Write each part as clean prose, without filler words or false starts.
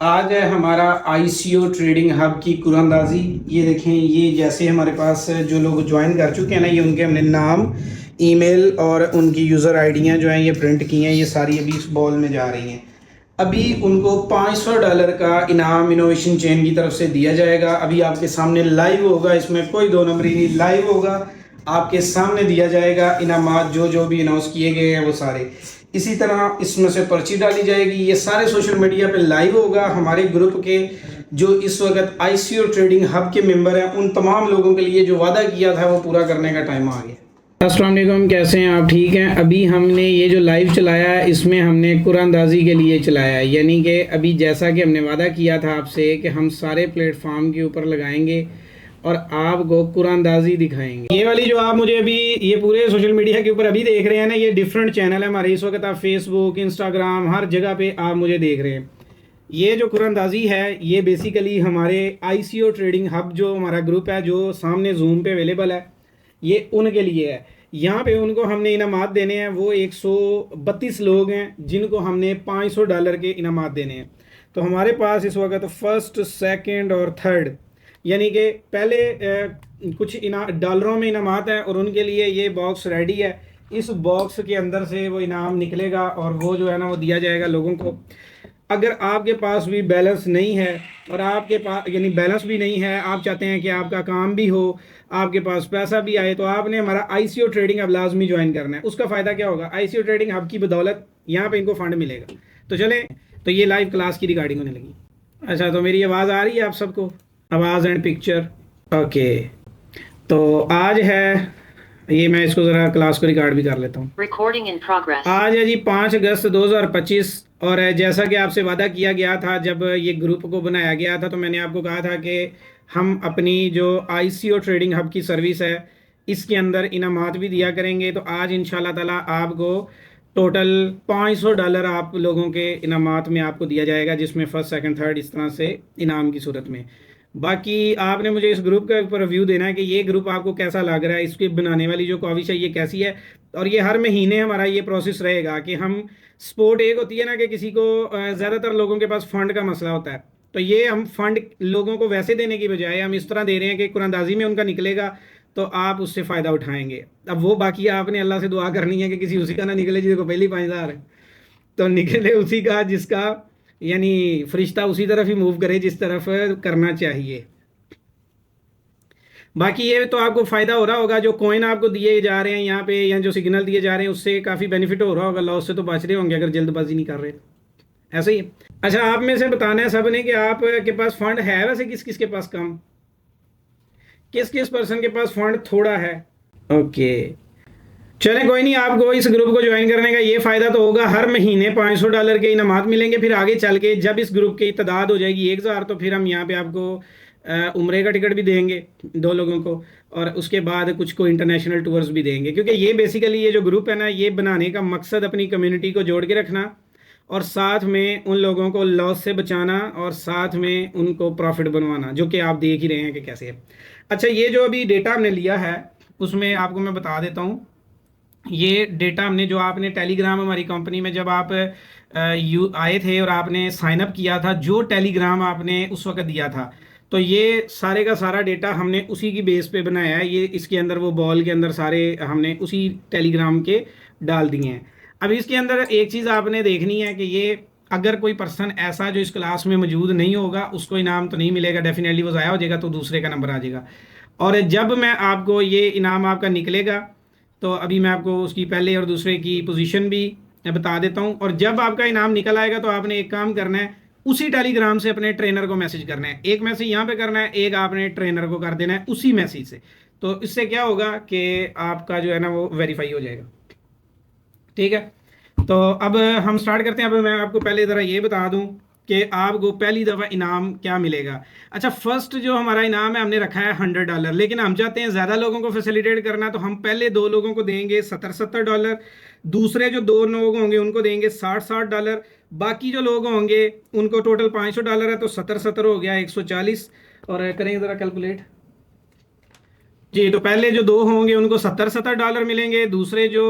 आज है हमारा आईसीओ ट्रेडिंग हब की कुरानदाजी। ये देखें, ये जैसे हमारे पास जो लोग ज्वाइन कर चुके हैं ना, ये उनके हमने नाम, ईमेल और उनकी यूज़र आईडियाँ जो हैं ये प्रिंट की हैं। ये सारी अभी इस बॉल में जा रही हैं। अभी उनको $500 का इनाम इनोवेशन चेन की तरफ से दिया जाएगा। अभी आपके सामने लाइव होगा, इसमें कोई दो नंबरी नहीं, लाइव होगा, आपके सामने दिया जाएगा इनामात जो जो भी अनाउंस किए गए हैं वो सारे। इसी तरह इसमें से पर्ची डाली जाएगी। ये सारे सोशल मीडिया पे लाइव होगा। हमारे ग्रुप के जो इस वक्त आईसीओ ट्रेडिंग हब के मेंबर हैं, उन तमाम लोगों के लिए जो वादा किया था वो पूरा करने का टाइम आ गया। अस्सलाम वालेकुम, कैसे हैं आप? ठीक हैं। अभी हमने ये जो लाइव चलाया है इसमें हमने कुरानदाजी के लिए चलाया है, यानी कि अभी जैसा कि हमने वादा किया था आपसे कि हम सारे प्लेटफॉर्म के ऊपर लगाएंगे और आपको कुरानदाजी दिखाएंगे। ये वाली जो आप मुझे अभी ये पूरे सोशल मीडिया के ऊपर अभी देख रहे हैं ना, ये डिफरेंट चैनल है हमारे। इस वक्त आप फेसबुक, इंस्टाग्राम, हर जगह पे आप मुझे देख रहे हैं। ये जो कुरानदाजी है ये बेसिकली हमारे आईसीओ ट्रेडिंग हब जो हमारा ग्रुप है जो सामने जूम पे अवेलेबल है, ये उनके लिए है। यहाँ पे उनको हमने इनामात देने हैं। वो 132 लोग हैं जिनको हमने $500 के इनामात देने हैं। तो हमारे पास इस वक्त फर्स्ट, सेकंड और थर्ड, यानी कि पहले कुछ डॉलरों में इनामात हैं और उनके लिए ये बॉक्स रेडी है। इस बॉक्स के अंदर से वो इनाम निकलेगा और वो जो है ना वो दिया जाएगा लोगों को। अगर आपके पास भी बैलेंस नहीं है और आपके पास यानी बैलेंस भी नहीं है, आप चाहते हैं कि आपका काम भी हो, आपके पास पैसा भी आए, तो आपने हमारा आईसीओ ट्रेडिंग हब लाजमी ज्वाइन करना है। उसका फ़ायदा क्या होगा? आईसीओ ट्रेडिंग हब की बदौलत यहाँ पे इनको फंड मिलेगा। तो चले, तो ये लाइव क्लास की रिकॉर्डिंग होने लगी। अच्छा, तो मेरी आवाज़ आ रही है आप सबको? आवाज़ एंड पिक्चर ओके। तो आज है ये, मैं इसको ज़रा क्लास को रिकॉर्ड भी कर लेता हूँ। Recording in progress. आज है जी 5 अगस्त 2025 और जैसा कि आपसे वादा किया गया था जब ये ग्रुप को बनाया गया था, तो मैंने आपको कहा था कि हम अपनी जो आईसीओ ट्रेडिंग हब की सर्विस है इसके अंदर इनामात भी दिया करेंगे। तो आज इंशाल्लाह ताला आपको टोटल $500 आप लोगों के इनामात में आपको दिया जाएगा, जिसमें फर्स्ट, सेकंड, थर्ड इस तरह से इनाम की सूरत में। बाकी आपने मुझे इस ग्रुप का ऊपर रिव्यू देना है कि ये ग्रुप आपको कैसा लग रहा है, इसके बनाने वाली जो कॉविश है ये कैसी है। और ये हर महीने हमारा ये प्रोसेस रहेगा कि हम सपोर्ट, एक होती है ना कि किसी को ज़्यादातर लोगों के पास फ़ंड का मसला होता है, तो ये हम फंड लोगों को वैसे देने की बजाय हम इस तरह दे रहे हैं कि कुरानदाजी में उनका निकलेगा तो आप उससे फ़ायदा उठाएंगे। अब वो बाकी आपने अल्लाह से दुआ करनी है कि किसी उसी का ना निकले जिसको पहली 5,000 है, तो निकले उसी का जिसका यानी फरिश्ता उसी तरफ ही मूव करे जिस तरफ करना चाहिए। बाकी ये तो आपको फ़ायदा हो रहा होगा, जो कॉइन आपको दिए जा रहे हैं यहाँ पे या जो सिग्नल दिए जा रहे हैं उससे काफ़ी बेनिफिट हो रहा होगा। लॉस से तो बच रहे होंगे अगर जल्दबाजी नहीं कर रहे, ऐसे ही। अच्छा, आप में से बताना है सब ने कि आप के पास फंड है, वैसे किस किस के पास कम, किस किस पर्सन के पास फंड थोड़ा है। ओके, चलें कोई नहीं, आपको इस ग्रुप को ज्वाइन करने का ये फ़ायदा तो होगा, हर महीने $500 के इनामात मिलेंगे। फिर आगे चल के जब इस ग्रुप की तादाद हो जाएगी 1,000, तो फिर हम यहाँ पे आपको उम्रे का टिकट भी देंगे 2 लोगों को, और उसके बाद कुछ को इंटरनेशनल टूर्स भी देंगे। क्योंकि ये बेसिकली ये जो ग्रुप है ना, ये बनाने का मकसद अपनी कम्युनिटी को जोड़ के रखना और साथ में उन लोगों को लॉस से बचाना और साथ में उनको प्रॉफिट बनवाना, जो कि आप देख ही रहे हैं कि कैसे है। अच्छा, ये जो अभी डेटा हमने लिया है उसमें आपको मैं बता देता हूँ। ये डेटा हमने, जो आपने टेलीग्राम हमारी कंपनी में जब आप आए थे और आपने साइन अप किया था, जो टेलीग्राम आपने उस वक्त दिया था, तो ये सारे का सारा डेटा हमने उसी की बेस पे बनाया है। ये इसके अंदर वो बॉल के अंदर सारे हमने उसी टेलीग्राम के डाल दिए हैं। अब इसके अंदर एक चीज़ आपने देखनी है कि ये अगर कोई पर्सन ऐसा जो इस क्लास में मौजूद नहीं होगा उसको इनाम तो नहीं मिलेगा, डेफिनेटली वो ज़ाया हो जाएगा, तो दूसरे का नंबर आ जाएगा। और जब मैं आपको ये इनाम आपका निकलेगा तो अभी मैं आपको उसकी पहले और दूसरे की पोजीशन भी बता देता हूँ। और जब आपका इनाम निकल आएगा तो आपने एक काम करना है, उसी टेलीग्राम से अपने ट्रेनर को मैसेज करना है। एक मैसेज यहाँ पे करना है, एक आपने ट्रेनर को कर देना है उसी मैसेज से। तो इससे क्या होगा कि आपका जो है ना वो वेरीफाई हो जाएगा। ठीक है, तो अब हम स्टार्ट करते हैं। अब मैं आपको पहले ज़रा ये बता दूं कि आपको पहली दफ़ा इनाम क्या मिलेगा। अच्छा, फर्स्ट जो हमारा इनाम है हमने रखा है $100, लेकिन हम चाहते हैं ज़्यादा लोगों को फैसिलिटेट करना, तो हम पहले 2 लोगों को देंगे $70, दूसरे जो 2 लोग होंगे उनको देंगे $60, बाकी जो लोग होंगे उनको टोटल $500 है, तो 70 हो गया 140। और करेंगे ज़रा कैलकुलेट जी। तो पहले जो 2 होंगे उनको $70 मिलेंगे, दूसरे जो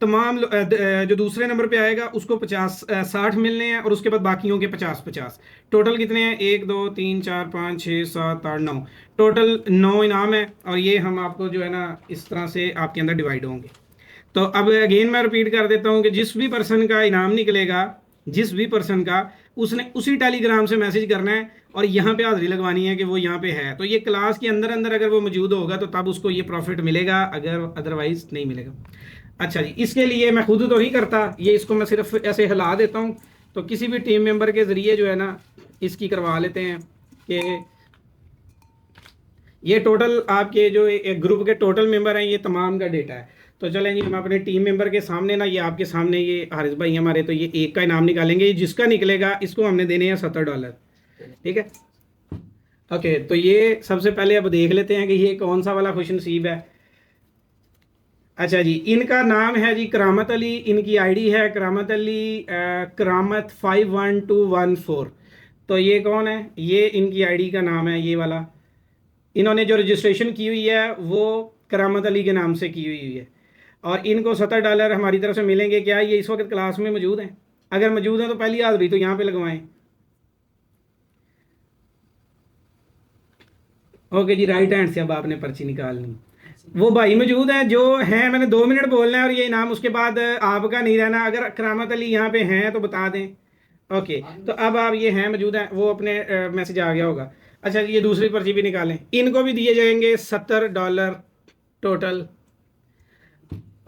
तमाम जो दूसरे नंबर पे आएगा उसको 60 मिलने हैं, और उसके बाद बाकियों के 50-50। टोटल कितने हैं? 1 2 3 4 5 6 7 8 9, टोटल 9 इनाम है। और ये हम आपको जो है ना इस तरह से आपके अंदर डिवाइड होंगे। तो अब अगेन मैं रिपीट कर देता हूँ कि जिस भी पर्सन का इनाम निकलेगा, जिस भी पर्सन का, उसने उसी टेलीग्राम से मैसेज करना है और यहाँ पे हाजिरी लगवानी है कि वो यहाँ पे है। तो ये क्लास के अंदर अंदर अगर वो मौजूद होगा तो तब उसको ये प्रॉफिट मिलेगा, अगर अदरवाइज नहीं मिलेगा। अच्छा जी, इसके लिए मैं खुद तो नहीं करता ये, इसको मैं सिर्फ ऐसे हिला देता हूँ। तो किसी भी टीम मेंबर के ज़रिए जो है ना इसकी करवा लेते हैं कि ये टोटल आपके जो एक ग्रुप के टोटल मेंबर हैं, ये तमाम का डेटा है। तो चलें जी, हम अपने टीम मेंबर के सामने ना, ये आपके सामने ये हारिस भाई हमारे, तो ये एक का इनाम निकालेंगे। जिसका निकलेगा इसको हमने देने हैं $70। ठीक है, ओके। तो ये सबसे पहले अब देख लेते हैं कि ये कौन सा वाला खुश नसीब है। अच्छा जी, इनका नाम है जी करामत अली, इनकी आईडी है करामत अली, करामत 51214। तो ये कौन है? ये इनकी आईडी का नाम है, ये वाला। इन्होंने जो रजिस्ट्रेशन की हुई है वो करामत अली के नाम से की हुई है, और इनको $70 हमारी तरफ से मिलेंगे। क्या ये इस वक्त क्लास में मौजूद हैं? अगर मौजूद हैं तो पहली हाजिरी तो यहाँ पे लगवाएं। ओके जी, राइट हैंड से अब आपने पर्ची निकालनी। वो भाई मौजूद हैं जो हैं, मैंने 2 मिनट बोलना है और ये इनाम उसके बाद आपका नहीं रहना। अगर करामत अली यहाँ पे हैं तो बता दें। ओके, तो अब आप ये हैं मौजूद हैं, वो अपने मैसेज आ गया होगा। अच्छा जी, ये दूसरी पर्ची भी निकालें, इनको भी दिए जाएंगे $70 टोटल।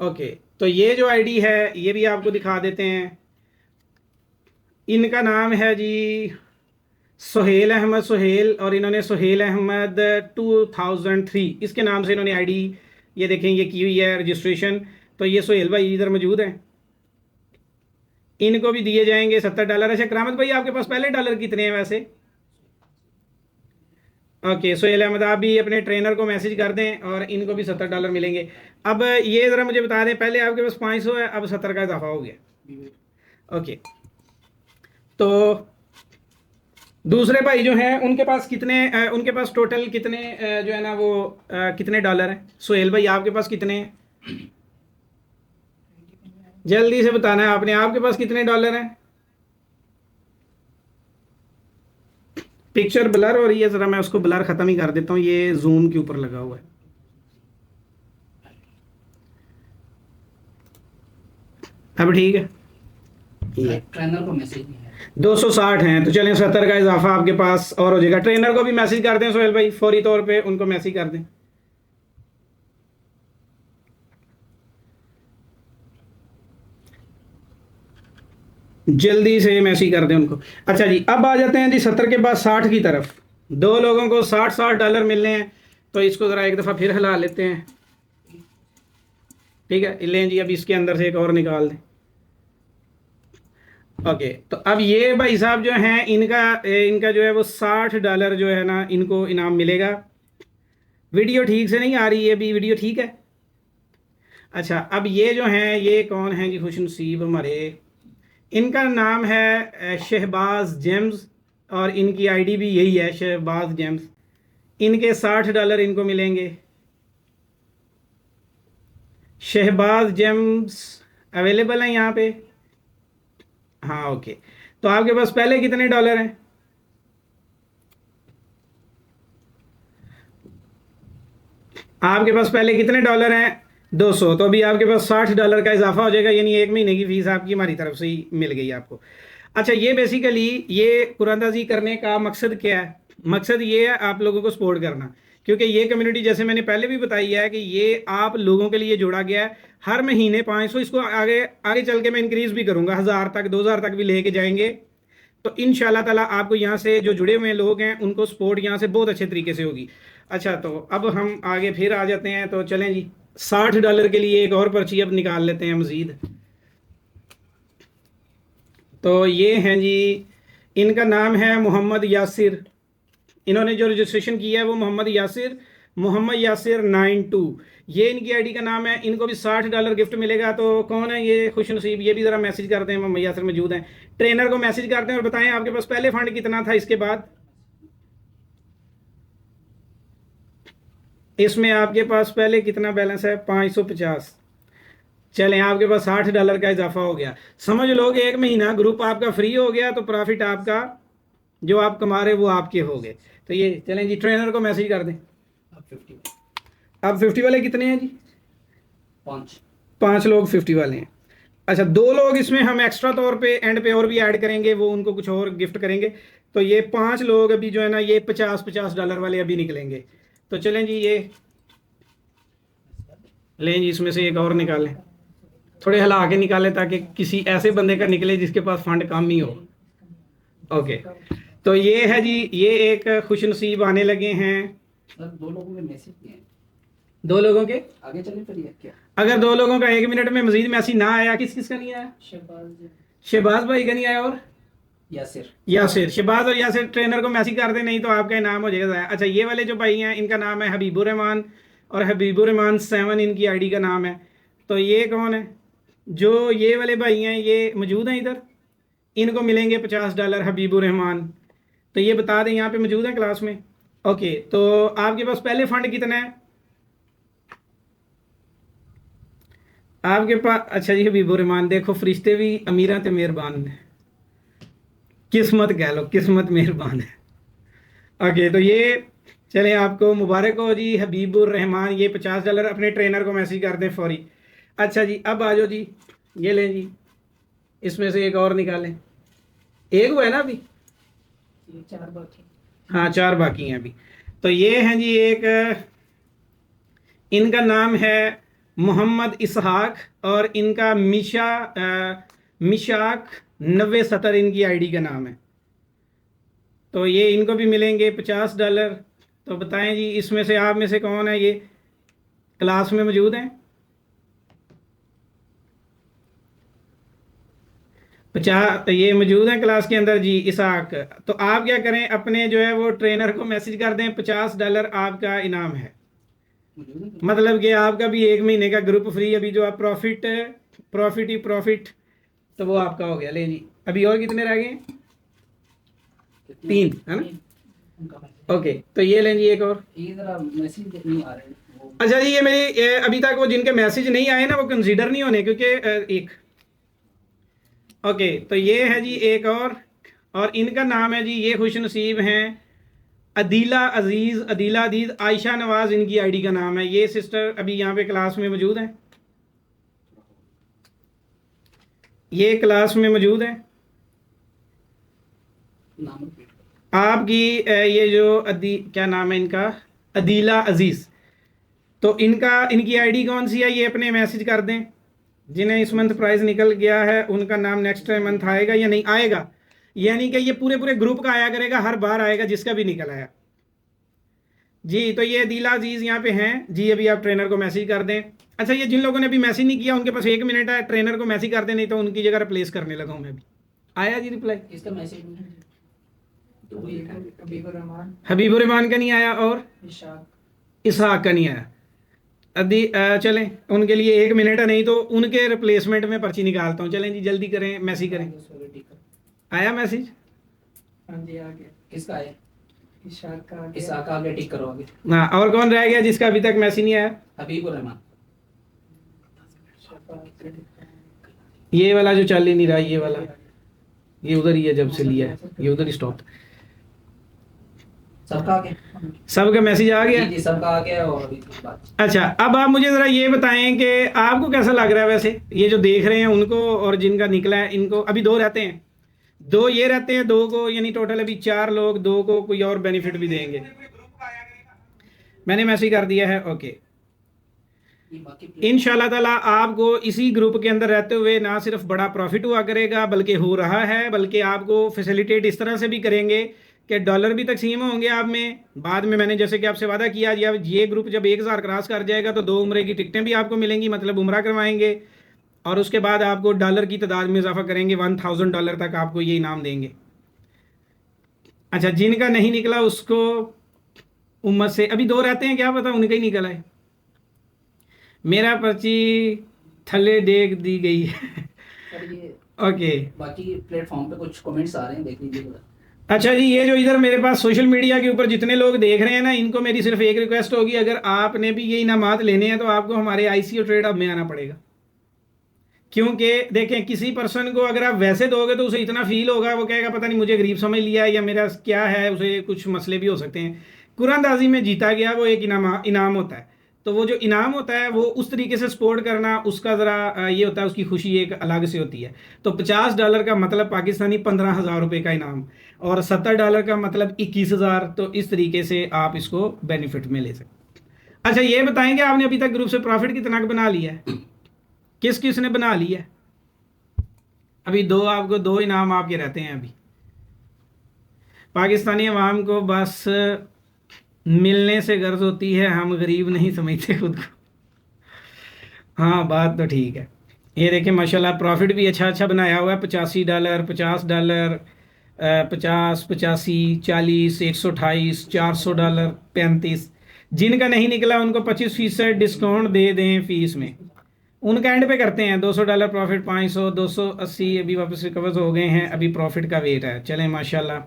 ओके, तो ये जो आईडी है ये भी आपको दिखा देते हैं। इनका नाम है जी सुहेल अहमद सुहेल, और इन्होंने सुहेल अहमद 2003 इसके नाम से इन्होंने आईडी, ये देखें, ये की हुई है रजिस्ट्रेशन। तो ये सुहेल भाई इधर मौजूद हैं, इनको भी दिए जाएंगे $70। अच्छा करामत भाई, आपके पास पहले डॉलर कितने हैं वैसे? ओके, सुहेल अहमद आप भी अपने ट्रेनर को मैसेज कर दें और इनको भी $70 मिलेंगे। अब ये ज़रा मुझे बता दें, पहले आपके पास 500 है, अब 70 का इजाफा हो गया। ओके, तो दूसरे भाई जो हैं उनके पास कितने उनके पास टोटल कितने जो है ना वो कितने डॉलर हैं? सुहेल भाई आपके पास कितने हैं? जल्दी से बताना है आपने, आपके पास कितने डॉलर हैं? पिक्चर ब्लर हो रही है, ज़रा मैं उसको ब्लर ख़त्म ही कर देता हूँ, ये जूम के ऊपर लगा हुआ है। अब ठीक है, ट्रेनर को मैसेज नहीं है। 260 हैं, तो चलें 70 का इजाफा आपके पास और हो जाएगा। ट्रेनर को भी मैसेज कर दें सुहेल भाई, फौरी तौर पे उनको मैसेज कर दें। जल्दी से मैसेज कर दें उनको। अच्छा जी, अब आ जाते हैं जी 70 के बाद 60 की तरफ। दो लोगों को $60 मिलने हैं, तो इसको ज़रा एक दफ़ा फिर हिला लेते हैं। ठीक है, लें जी, अब इसके अंदर से एक और निकाल दें। ओके, तो अब ये भाई साहब जो हैं इनका इनका जो है वो $60 जो है ना इनको इनाम मिलेगा। वीडियो ठीक से नहीं आ रही है अभी, वीडियो ठीक है? अच्छा, अब ये जो हैं ये कौन है जी खुश नसीब हमारे? इनका नाम है शहबाज जेम्स, और इनकी आईडी भी यही है शहबाज जेम्स। इनके $60 इनको मिलेंगे। शहबाज जेम्स अवेलेबल हैं यहाँ पे? हाँ, ओके। तो आपके पास पहले कितने डॉलर हैं? आपके पास पहले कितने डॉलर हैं? 200। तो अभी आपके पास $60 का इजाफा हो जाएगा, यानी 1 महीने की फीस आपकी हमारी तरफ से ही मिल गई आपको। अच्छा, ये बेसिकली ये कुरानदाजी करने का मकसद क्या है? मकसद ये है आप लोगों को सपोर्ट करना, क्योंकि ये कम्युनिटी जैसे मैंने पहले भी बताई है कि ये आप लोगों के लिए जोड़ा गया है। हर महीने 500, इसको आगे आगे चल के मैं इंक्रीज़ भी करूँगा, 1000 तक 2000 तक भी लेके जाएंगे। तो इंशाल्लाह ताला आपको यहाँ से जो जुड़े हुए लोग हैं उनको सपोर्ट यहाँ से बहुत अच्छे तरीके से होगी। अच्छा, तो अब हम आगे फिर आ जाते हैं। तो चलें जी, $60 के लिए एक और पर्ची अब निकाल लेते हैं मज़ीद। तो ये हैं जी, इनका नाम है मोहम्मद यासिर। इन्होंने जो रजिस्ट्रेशन किया है वो मोहम्मद यासिर 92, ये इनकी आईडी का नाम है। इनको भी $60 गिफ्ट मिलेगा। तो कौन है ये खुश नसीब? ये भी ज़रा मैसेज करते हैं, मोहम्मद यासिर मौजूद हैं। ट्रेनर को मैसेज करते हैं और बताएं आपके पास पहले फंड कितना था, इसके बाद इसमें आपके पास पहले कितना बैलेंस है? 550। चलें, आपके पास $60 का इजाफा हो गया। समझ लो कि 1 महीना ग्रुप आपका फ्री हो गया, तो प्रॉफिट आपका जो आप कमा रहे वो आपके हो गए। तो ये चलें जी, ट्रेनर को मैसेज कर दें। अब 50 अब 50 वाले कितने हैं जी? 5 5 लोग 50 वाले हैं। अच्छा, 2 लोग इसमें हम एक्स्ट्रा तौर पे एंड पे और भी ऐड करेंगे, वो उनको कुछ और गिफ्ट करेंगे। तो ये 5 लोग अभी जो है ना, ये $50 वाले अभी निकलेंगे। तो चलें जी, ये लें जी, इसमें से एक और निकालें, थोड़े हिला के निकालें ताकि किसी ऐसे बंदे का निकले जिसके पास फंड कम ही हो। ओके, तो ये है जी, ये एक खुश नसीब आने लगे हैं। सर 2 लोगों के मैसेज किए हैं, 2 लोगों के, आगे चले फिर ये क्या? अगर 2 लोगों का 1 मिनट में मजीद मैसेज ना आया, किस किस का नहीं आया? शहबाज भाई का नहीं आया, और यासिर। शहबाज और यासिर ट्रेनर को मैसेज कर दे, नहीं तो आपका इनाम हो जाएगा। अच्छा, ये वाले जो भाई हैं इनका नाम है हबीबुर रहमान, और हबीबुर रहमान 7 इनकी आईडी का नाम है। तो ये कौन है? जो ये वाले भाई हैं ये मौजूद हैं इधर, इनको मिलेंगे $50 हबीबुर रहमान। तो ये बता दें यहाँ पे मौजूद हैं क्लास में। ओके, तो आपके पास पहले फंड कितना है आपके पास? अच्छा जी, हबीबुर रहमान, देखो फरिश्ते भी अमीरां ते मेहरबान है, किस्मत कह लो, किस्मत मेहरबान है। ओके, तो ये चलें, आपको मुबारक हो जी हबीबुर रहमान, ये $50 अपने ट्रेनर को मैसेज कर दें फौरी। अच्छा जी, अब आ जाओ जी, ये लें जी, इसमें से एक और निकालें। एक हुआ है ना अभी? 4 बाकी। हाँ, 4 बाकी हैं अभी। तो ये हैं जी, एक इनका नाम है मोहम्मद इसहाक, और इनका मिशाक 9070 इनकी आईडी का नाम है। तो ये इनको भी मिलेंगे $50। तो बताएं जी, इसमें से आप में से कौन है ये क्लास में मौजूद हैं? 50 ये मौजूद हैं क्लास के अंदर जी, इसहाक। तो आप क्या करें, अपने जो है वो ट्रेनर को मैसेज कर दें, $50 आपका इनाम है। मतलब कि आपका भी 1 महीने का ग्रुप फ्री, अभी जो आप प्रॉफिट तो वो आपका हो गया। ले जी, अभी और कितने रह गए? 3 है ना? ओके, तो ये लें जी, एक और। मैसेज नहीं आ रहे वो। अच्छा जी, ये मेरी अभी तक वो जिनके मैसेज नहीं आए ना, वो कंसीडर नहीं होने, क्योंकि एक ओके, तो ये है जी एक और इनका नाम है जी, ये खुश नसीब हैं अदीला अजीज़ आयशा नवाज़ इनकी आईडी का नाम है। ये सिस्टर अभी यहाँ पे क्लास में मौजूद हैं, ये क्लास में मौजूद हैं। नाम रिपीट आपकी ये जो क्या नाम है इनका? अदीला अजीज़। तो इनकी आईडी कौन सी है, ये अपने मैसेज कर दें। जिन्हें इस मंथ प्राइस निकल गया है उनका नाम नेक्स्ट मंथ आएगा या नहीं आएगा, यानी कि ये पूरे ग्रुप का आया करेगा, हर बार आएगा जिसका भी निकल आया जी। तो ये अदीला अजीज़ यहाँ पे हैं जी, अभी आप ट्रेनर को मैसेज कर दें। अच्छा, ये जिन लोगों ने अभी मैसेज नहीं किया उनके पास 1 मिनट है, ट्रेनर को मैसेज कर दें, नहीं तो उनकी जगह रिप्लेस करने लगा हूँ मैं अभी। आया जी रिप्लाई? इसका मैसेज नहीं है। तो ये हबीबुर रहमान का नहीं आया, और इसहाक का नहीं आया। चलें, उनके लिए 1 मिनट है, नहीं तो उनके रिप्लेसमेंट में पर्ची निकालता हूँ। चलें जी, जल्दी करें, मैसेज करें। आया मैसेज? हाँ जी, आ गया। किसका आया? इशाक का आगे टिक करो आगे। हाँ, और कौन रह गया जिसका अभी तक मैसेज नहीं आया? हबीबुर रहमान। ये वाला जो चल ही नहीं रहा, ये वाला, ये उधर ही है, जब से लिया है ये उधर ही स्टॉप। सबका मैसेज आ गया जी, सबका आ गया। और अच्छा, अब आप मुझे ज़रा ये बताएं कि आपको कैसा लग रहा है वैसे, ये जो देख रहे हैं उनको और जिनका निकला है इनको। अभी 2 रहते हैं, 2 ये रहते हैं, 2 को यानी टोटल अभी 4 लोग, 2 को कोई और बेनिफिट भी देंगे। मैंने मैसेज कर दिया है। ओके, इंशाल्लाह ताला आपको इसी ग्रुप के अंदर रहते हुए ना सिर्फ बड़ा प्रॉफिट हुआ करेगा, बल्कि हो रहा है, बल्कि आपको फैसिलिटेट इस तरह से भी करेंगे कि डॉलर भी तकसीम होंगे आप में। बाद में मैंने जैसे कि आपसे वादा किया, ये ग्रुप जब 1000 क्रॉस कर जाएगा तो 2 उम्रे की टिकटें भी आपको मिलेंगी, मतलब उम्रा करवाएंगे, और उसके बाद आपको डॉलर की तादाद में इजाफा करेंगे, $1000 तक आपको ये इनाम देंगे। अच्छा, जिनका नहीं निकला उसको उम्मत से, अभी 2 रहते हैं, क्या पता उनका ही निकला है। मेरा पर्ची थले देख दी गई है। ओके, बाकी प्लेटफॉर्म पे कुछ कमेंट्स आ रहे हैं, देख लीजिए। अच्छा जी, ये जो इधर मेरे पास सोशल मीडिया के ऊपर जितने लोग देख रहे हैं ना, इनको मेरी सिर्फ एक रिक्वेस्ट होगी, अगर आपने भी ये इनामात लेने हैं तो आपको हमारे ICO ट्रेड हब में आना पड़ेगा। क्योंकि देखें किसी पर्सन को अगर आप वैसे दोगे तो उसे इतना फील होगा, वो कहेगा पता नहीं मुझे गरीब समझ लिया है या मेरा क्या है, उसे कुछ मसले भी हो सकते हैं। कुरानदाजी में जीता गया वो एक इनाम होता है, तो वो जो इनाम होता है वो उस तरीके से सपोर्ट करना उसका ज़रा ये होता है, उसकी खुशी एक अलग से होती है। तो $50 का मतलब पाकिस्तानी 15,000 रुपये का इनाम, और $70 का मतलब 21,000। तो इस तरीके से आप इसको बेनिफिट में ले सकते। अच्छा ये बताएंगे आपने अभी तक ग्रुप से प्रॉफिट कितना बना लिया है, किस किस ने बना लिया है? अभी आपको दो इनाम आपके रहते हैं। अभी पाकिस्तानी अवाम को बस मिलने से गर्ज होती है, हम गरीब नहीं समझते खुद को। हाँ बात तो ठीक है। ये देखिए माशाल्लाह प्रॉफिट भी अच्छा बनाया हुआ है। $85, $50, 50, 85, 40, 128, $400, 35। जिनका नहीं निकला उनको 25% डिस्काउंट दे दें फीस में, उनका एंड पे करते हैं। $200 प्रॉफिट, 500, 280 अभी वापस रिकवर हो गए हैं। अभी प्रॉफिट का वेट है, चलें माशाल्लाह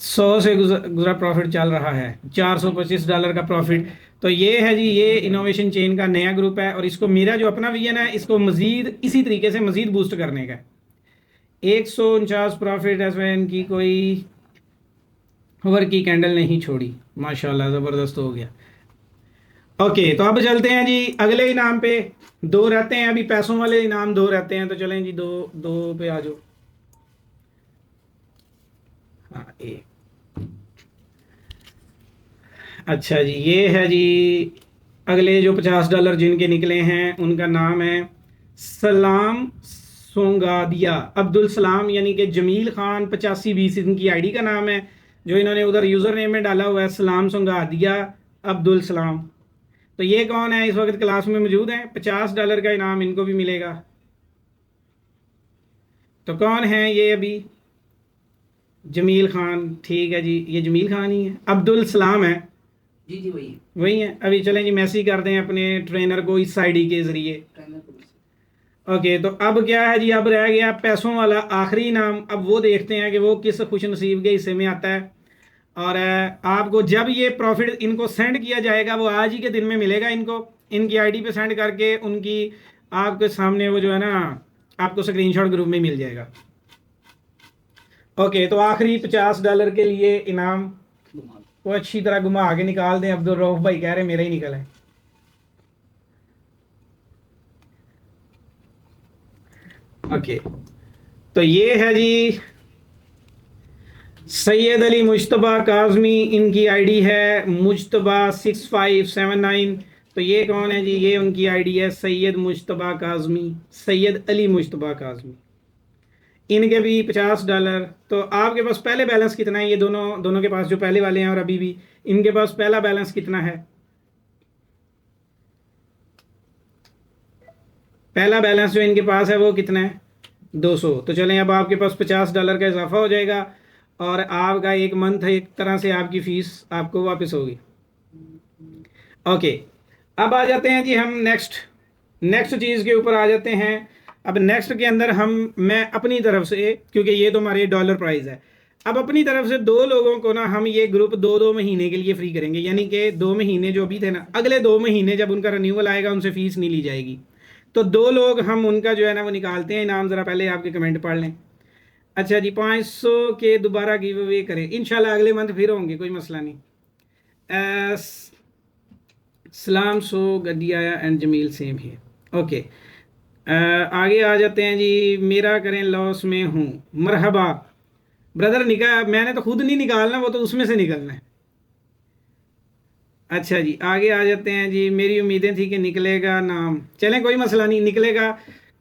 100 से गुजरा प्रॉफिट चल रहा है। $425 का प्रॉफिट। तो ये है जी, ये इनोवेशन चेन का नया ग्रुप है, और इसको मेरा जो अपना विजन है इसको मजीद इसी तरीके से मजीद बूस्ट करने का। 149 प्रॉफिट है, इनकी कोई ओवर की कैंडल नहीं छोड़ी, माशाल्लाह ज़बरदस्त हो गया। ओके तो अब चलते हैं जी अगले इनाम पे। दो रहते हैं अभी, पैसों वाले इनाम दो रहते हैं, तो चलें जी दो पे आ जाओ। हाँ एक, अच्छा जी ये है जी अगले जो $50 जिनके निकले हैं उनका नाम है सलाम सोंगादिया अब्दुल सलाम, यानी कि जमील खान 8520 इनकी आईडी का नाम है, जो इन्होंने उधर यूज़र नेम में डाला हुआ है सलाम सोंगादिया अब्दुल सलाम। तो ये कौन है, इस वक्त क्लास में मौजूद हैं। $50 का इनाम इनको भी मिलेगा। तो कौन है ये? अभी जमील खान, ठीक है जी ये जमील खान ही है। अब्दुल सलाम है जी जी वही है। अभी चलें जी मैसेज कर दें अपने ट्रेनर को इस आईडी के ज़रिए। ओके तो अब क्या है जी, अब रह गया पैसों वाला आखिरी इनाम। अब वो देखते हैं कि वो किस खुश नसीब के हिस्से में आता है। और आपको जब ये प्रॉफिट इनको सेंड किया जाएगा वो आज ही के दिन में मिलेगा इनको, इनकी आईडी पे सेंड करके उनकी आपके सामने वो जो है ना आपको स्क्रीनशॉट ग्रुप में मिल जाएगा। ओके तो आखिरी $50 के लिए इनाम को अच्छी तरह घुमा के निकाल दें। अब्दुल रऊफ भाई कह रहे मेरा ही निकला है। ओके तो ये है जी सैयद अली मुश्तबा काज़मी, इनकी आईडी है मुश्तबा 6579। तो ये कौन है जी, ये उनकी आईडी है सैयद मुश्तबा काज़मी, सैयद अली मुश्तबा काज़मी। इनके भी $50। तो आपके पास पहले बैलेंस कितना है? ये दोनों के पास जो पहले वाले हैं और अभी भी इनके पास पहला बैलेंस कितना है? पहला बैलेंस जो इनके पास है वो कितना है? 200। तो चलें अब आपके पास $50 का इजाफा हो जाएगा और आपका एक मंथ एक तरह से आपकी फ़ीस आपको वापस होगी। ओके अब आ जाते हैं जी हम नेक्स्ट चीज़ के ऊपर आ जाते हैं। अब नेक्स्ट के अंदर मैं अपनी तरफ से, क्योंकि ये तो हमारे डॉलर प्राइस है, अब अपनी तरफ से 2 लोगों को ना हम ये ग्रुप 2 महीने के लिए फ्री करेंगे। यानी कि 2 महीने जो अभी थे ना, अगले 2 महीने जब उनका रिन्यूअल आएगा उनसे फ़ीस नहीं ली जाएगी। तो 2 लोग हम उनका जो है ना वो निकालते हैं इनाम। ज़रा पहले आपके कमेंट पढ़ लें। अच्छा जी 500 के दोबारा गिव अवे करें इंशाल्लाह, अगले मंथ फिर होंगे, कोई मसला नहीं। सलाम सो गद्दी आया एंड जमील सेम ही। ओके आगे आ जाते हैं जी। मेरा करें लॉस में हूँ, मरहबा ब्रदर। मैंने तो खुद नहीं निकालना, वो तो उसमें से निकलना है। अच्छा जी आगे आ जाते हैं जी। मेरी उम्मीदें थी कि निकलेगा नाम, चलें कोई मसला नहीं, निकलेगा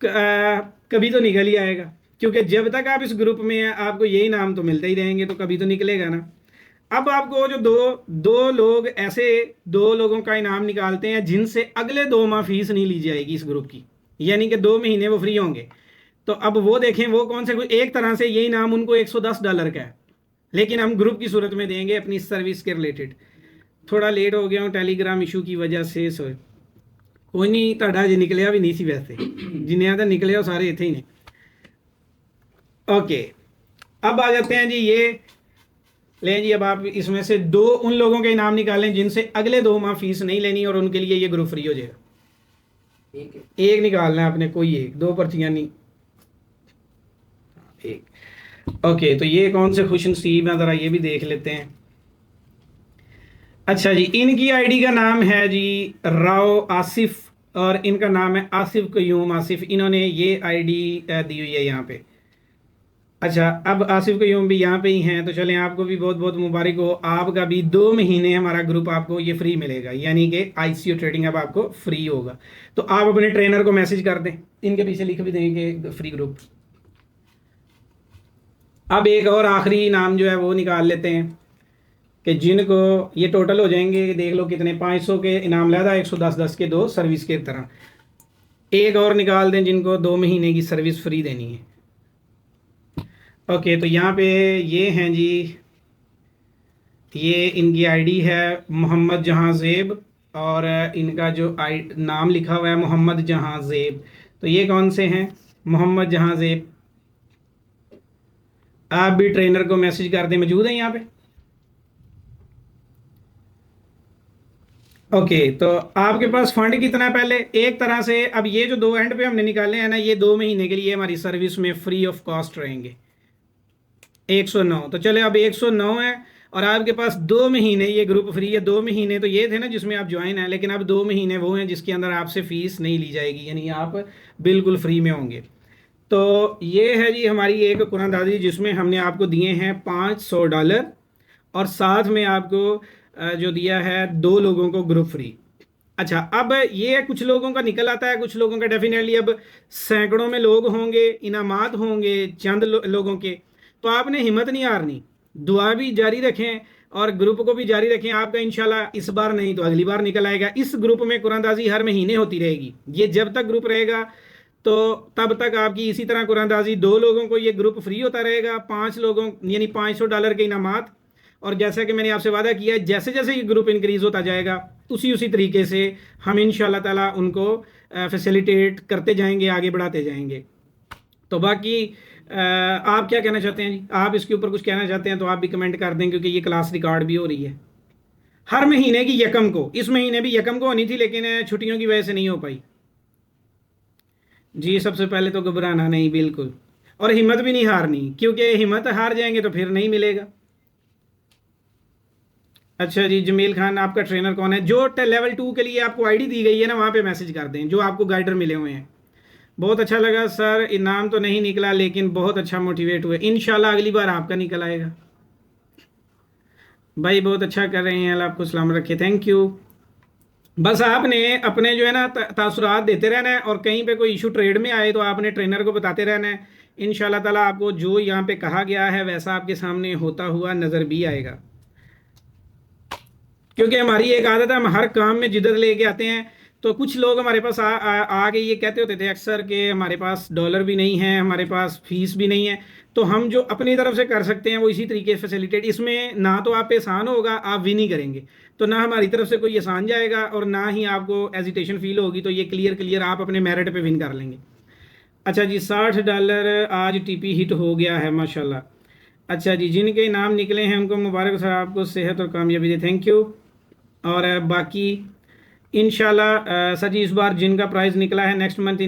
कभी तो निकल ही आएगा, क्योंकि जब तक आप इस ग्रुप में हैं आपको यही नाम तो मिलते ही रहेंगे, तो कभी तो निकलेगा ना। अब आपको जो दो लोग ऐसे 2 लोगों का इनाम निकालते हैं जिनसे अगले 2 माह फीस नहीं ली जाएगी इस ग्रुप की, यानी कि 2 महीने वो फ्री होंगे। तो अब वो देखें वो कौन से, एक तरह से ये इनाम उनको $110 का है, लेकिन हम ग्रुप की सूरत में देंगे अपनी सर्विस के रिलेटेड। थोड़ा लेट हो गया हूँ टेलीग्राम इशू की वजह से, सो कोई नहीं, ਤੁਹਾਡਾ ਜੇ ਨਿਕਲਿਆ भी नहीं सी वैसे, जिन्हें तो निकले वो सारे इतने ही ने। ओके अब आ जाते हैं जी ये लें जी। अब आप इसमें से 2 उन लोगों के इनाम निकालें जिनसे अगले 2 माह फीस नहीं लेनी और उनके लिए ये ग्रुप फ्री हो जाएगा। एक निकालना है आपने, कोई एक, दो पर्चियाँ नहीं, एक। ओके, तो ये कौन से खुश नसीब हैं, ज़रा ये भी देख लेते हैं। अच्छा जी, इनकी आईडी का नाम है जी राव आसिफ, और इनका नाम है आसिफ कयूम आसिफ, इन्होंने ये आईडी दी हुई है यहाँ पे। अच्छा, अब आसिफ कयूम भी यहाँ पे ही हैं, तो चलें, आपको भी बहुत बहुत मुबारक हो, आपका भी 2 महीने हमारा ग्रुप आपको ये फ्री मिलेगा, यानी कि आईसीओ ट्रेडिंग अब आपको फ्री होगा। तो आप अपने ट्रेनर को मैसेज कर दें, इनके पीछे लिख भी देंगे फ्री ग्रुप। अब एक और आखिरी नाम जो है वो निकाल लेते हैं कि जिनको ये टोटल हो जाएंगे, देख लो कितने, 500 के इनाम लहदा, 110 के दो सर्विस के तरह। एक और निकाल दें जिनको 2 महीने की सर्विस फ्री देनी है। ओके, तो यहाँ पे ये हैं जी, ये इनकी आईडी है मोहम्मद जहां ज़ेब, और इनका जो नाम लिखा हुआ है मोहम्मद जहां ज़ेब। तो ये कौन से हैं? मोहम्मद जहां ज़ेब। आप भी ट्रेनर को मैसेज कर दें, मौजूद हैं यहाँ पे। ओके, तो आपके पास फंड कितना है पहले, एक तरह से अब ये जो 2 एंड पे हमने निकाले हैं ना, ये 2 महीने के लिए हमारी सर्विस में फ्री ऑफ कॉस्ट रहेंगे, 109। तो चले, अब 109 है और आपके पास 2 महीने ये ग्रुप फ्री है। 2 महीने तो ये थे ना जिसमें आप ज्वाइन हैं, लेकिन अब 2 महीने वो हैं जिसके अंदर आपसे फीस नहीं ली जाएगी, यानी आप बिल्कुल फ्री में होंगे। तो ये है जी हमारी एक कुरानदाजी, जिसमें हमने आपको दिए हैं $500, और साथ में आपको जो दिया है 2 लोगों को ग्रुप फ्री। अच्छा, अब ये कुछ लोगों का निकल आता है, कुछ लोगों का डेफिनेटली अब सैकड़ों में लोग होंगे, इनामात होंगे चंद लोगों के। तो आपने हिम्मत नहीं हारनी, दुआ भी जारी रखें और ग्रुप को भी जारी रखें। आपका इंशाल्लाह इस बार नहीं तो अगली बार निकल आएगा। इस ग्रुप में कुरानदाजी हर महीने होती रहेगी, ये जब तक ग्रुप रहेगा तो तब तक आपकी इसी तरह कुरानदाजी 2 लोगों को ये ग्रुप फ्री होता रहेगा, 5 लोगों यानी $500 के इनामात। और जैसा कि मैंने आपसे वादा किया है, जैसे जैसे ये ग्रुप इंक्रीज़ होता जाएगा उसी तरीके से हम इंशाल्लाह ताला उनको फैसिलिटेट करते जाएंगे, आगे बढ़ाते जाएंगे। तो बाकी आप क्या कहना चाहते हैं जी? आप इसके ऊपर कुछ कहना चाहते हैं तो आप भी कमेंट कर दें, क्योंकि ये क्लास रिकॉर्ड भी हो रही है हर महीने की यकम को। इस महीने भी यकम को होनी थी, लेकिन छुट्टियों की वजह से नहीं हो पाई जी। सबसे पहले तो घबराना नहीं बिल्कुल, और हिम्मत भी नहीं हारनी, क्योंकि हिम्मत हार जाएंगे तो फिर नहीं मिलेगा। अच्छा जी, जमील खान आपका ट्रेनर कौन है? जो लेवल 2 के लिए आपको आईडी दी गई है ना, वहाँ पे मैसेज कर दें, जो आपको गाइडर मिले हुए हैं। बहुत अच्छा लगा सर, इनाम तो नहीं निकला लेकिन बहुत अच्छा मोटिवेट हुए, इंशाल्लाह अगली बार आपका निकल आएगा। भाई बहुत अच्छा कर रहे हैं, अल्लाह आपको सलामत रखे, थैंक यू। बस आपने अपने जो है ना तासुरात देते रहना है, और कहीं पे कोई इशू ट्रेड में आए तो आपने ट्रेनर को बताते रहना है। इंशाल्लाह ताला आपको जो यहाँ पे कहा गया है वैसा आपके सामने होता हुआ नज़र भी आएगा। क्योंकि हमारी एक आदत है, हम हर काम में जिद्दत लेके आते हैं। तो कुछ लोग हमारे पास आके ये कहते होते थे अक्सर कि हमारे पास डॉलर भी नहीं है, हमारे पास फीस भी नहीं है। तो हम जो अपनी तरफ से कर सकते हैं वो इसी तरीके से फैसिलिटेट, इसमें ना तो आप पे एहसान होगा, आप विन ही करेंगे, तो ना हमारी तरफ से कोई एहसान जाएगा और ना ही आपको एजिटेशन फील होगी। तो ये क्लियर आप अपने मेरिट पे विन कर लेंगे। अच्छा जी, $60 आज टीपी हिट हो गया है माशाल्लाह। अच्छा जी, जिनके नाम निकले हैं उनको मुबारक सर, आपको सेहत और कामयाबी दे, थैंक यू। और बाकी इंशाल्लाह सर जी, इस बार जिनका प्राइज़ निकला है नेक्स्ट मंथ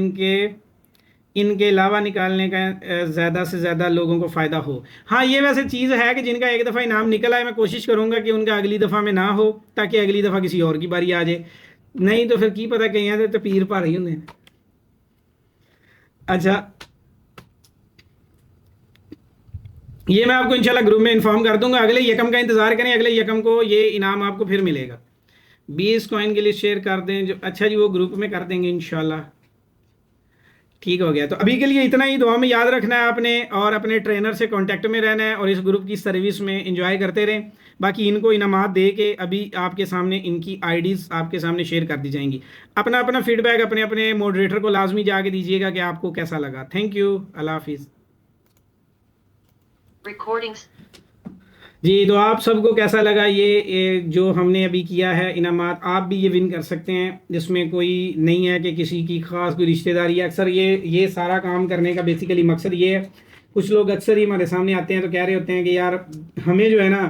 इनके अलावा निकालने का ज़्यादा से ज़्यादा लोगों को फ़ायदा हो। हाँ, ये वैसे चीज़ है कि जिनका एक दफ़ा इनाम निकला है, मैं कोशिश करूँगा कि उनका अगली दफ़ा में ना हो, ताकि अगली दफ़ा किसी और की बारी आ जाए, नहीं तो फिर की पता कहीं तो पीर पा रही होंगे। अच्छा, ये मैं आपको इंशाल्लाह ग्रुप में इन्फॉर्म कर दूंगा। अगले यकम का इंतज़ार करें, अगले यकम को ये इनाम आपको फिर मिलेगा। 20 कॉइन के लिए शेयर कर दें जो, अच्छा जी वो ग्रुप में कर देंगे इंशाल्लाह। ठीक हो गया, तो अभी के लिए इतना ही। दुआ में याद रखना है आपने, और अपने ट्रेनर से कांटेक्ट में रहना है, और इस ग्रुप की सर्विस में एंजॉय करते रहें। बाकी इनको इनामात दे के अभी आपके सामने इनकी आईडीज़ आपके सामने शेयर कर दी जाएंगी। अपना अपना फीडबैक अपने अपने मॉडरेटर को लाजमी जाके दीजिएगा कि आपको कैसा लगा। थैंक यू, अल्लाह हाफिज़। रिकॉर्डिंग्स जी, तो आप सबको कैसा लगा ये जो हमने अभी किया है इनामात? आप भी ये विन कर सकते हैं, जिसमें कोई नहीं है कि किसी की ख़ास कोई रिश्तेदारी है। अक्सर ये सारा काम करने का बेसिकली मकसद ये है। कुछ लोग अक्सर ही हमारे सामने आते हैं तो कह रहे होते हैं कि यार हमें जो है ना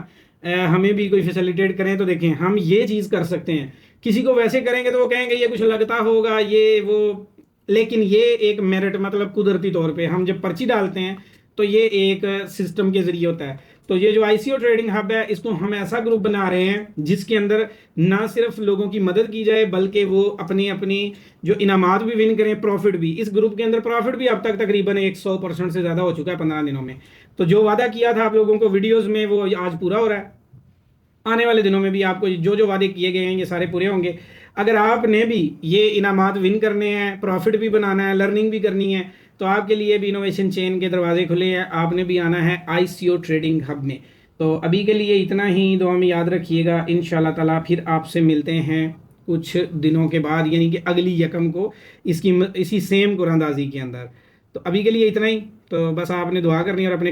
हमें भी कोई फैसिलिटेट करें तो देखें हम ये चीज़ कर सकते हैं। किसी को वैसे करेंगे तो वो कहेंगे ये कुछ लगता होगा ये वो, लेकिन ये एक मेरिट मतलब कुदरती तौर पे हम जब पर्ची डालते हैं तो ये एक सिस्टम के ज़रिए होता है। तो ये जो आईसीओ ट्रेडिंग हब है इसको हम ऐसा ग्रुप बना रहे हैं जिसके अंदर ना सिर्फ लोगों की मदद की जाए बल्कि वो अपनी अपनी जो इनामात भी विन करें, प्रॉफिट भी। इस ग्रुप के अंदर प्रॉफिट भी अब तक तकरीबन 100% से ज़्यादा हो चुका है 15 दिनों में। तो जो वादा किया था आप लोगों को वीडियोज़ में वो आज पूरा हो रहा है। आने वाले दिनों में भी आपको जो जो वादे किए गए हैं ये सारे पूरे होंगे। अगर आपने भी ये इनामात विन करने हैं, प्रॉफिट भी बनाना है, लर्निंग भी करनी है, तो आपके लिए भी इनोवेशन चेन के दरवाजे खुले हैं। आपने भी आना है आईसीओ ट्रेडिंग हब में। तो अभी के लिए इतना ही, दुआ में याद रखिएगा। इंशाल्लाह ताला फिर आपसे मिलते हैं कुछ दिनों के बाद, यानी कि अगली यकम को इसी सेम कुरानदाजी के अंदर। तो अभी के लिए इतना ही। तो बस आपने दुआ करनी है और अपने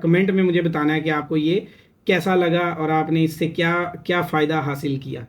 कमेंट में मुझे बताना है कि आपको ये कैसा लगा और आपने इससे क्या क्या फ़ायदा हासिल किया।